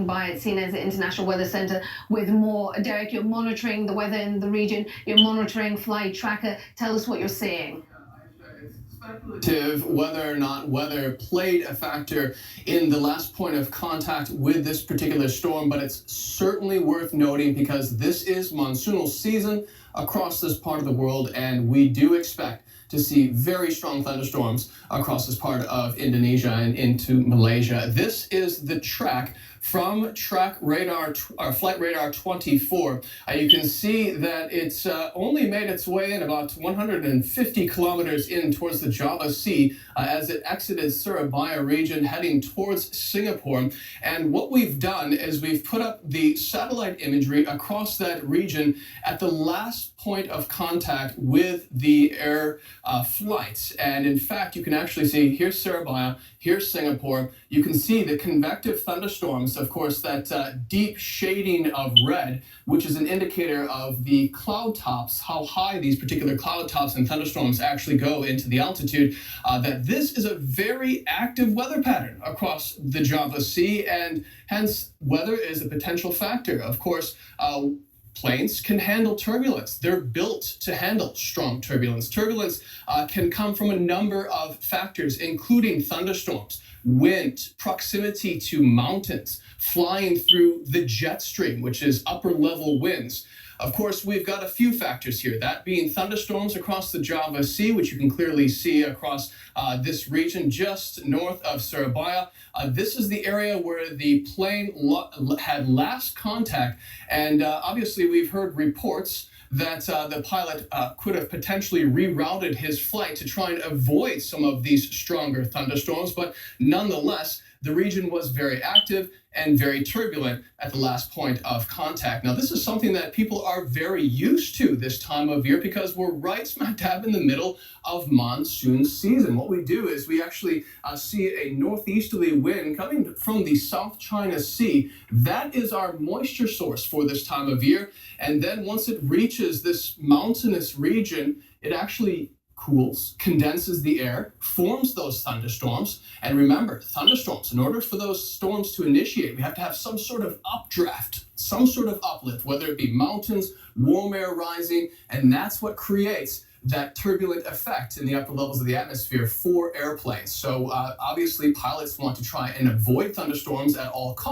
By its seen as the International Weather Center with more. Derek, you're monitoring the weather in the region. You're monitoring flight tracker. Tell us what you're seeing. It's speculative whether or not weather played a factor in the last point of contact with this particular storm, but it's certainly worth noting because this is monsoonal season across this part of the world, and we do expect to see very strong thunderstorms across this part of Indonesia and into Malaysia. This is the track from Track Radar, Flight Radar 24. You can see that it's only made its way in about 150 kilometers in towards the Java Sea as it exited Surabaya region heading towards Singapore. And what we've done is we've put up the satellite imagery across that region at the last point of contact with the air flights. And in fact, you can actually see here's Surabaya, here's Singapore. You can see the convective thunderstorms, of course, that deep shading of red, which is an indicator of the cloud tops, how high these particular cloud tops and thunderstorms actually go into the altitude, that this is a very active weather pattern across the Java Sea, and hence weather is a potential factor. Of course, planes can handle turbulence. They're built to handle strong turbulence. Turbulence can come from a number of factors, including thunderstorms, wind, proximity to mountains, flying through the jet stream, which is upper level winds. Of course, we've got a few factors here, that being thunderstorms across the Java Sea, which you can clearly see across this region just north of Surabaya. This is the area where the plane had last contact, and obviously we've heard reports that the pilot could have potentially rerouted his flight to try and avoid some of these stronger thunderstorms, but nonetheless, the region was very active and very turbulent at the last point of contact. Now, this is something that people are very used to this time of year because we're right smack dab in the middle of monsoon season. What we do is we actually see a northeasterly wind coming from the South China Sea. That is our moisture source for this time of year. And then once it reaches this mountainous region, it actually cools, condenses the air, forms those thunderstorms. And remember, thunderstorms, in order for those storms to initiate, we have to have some sort of updraft, some sort of uplift, whether it be mountains, warm air rising, and that's what creates that turbulent effect in the upper levels of the atmosphere for airplanes. So obviously pilots want to try and avoid thunderstorms at all costs.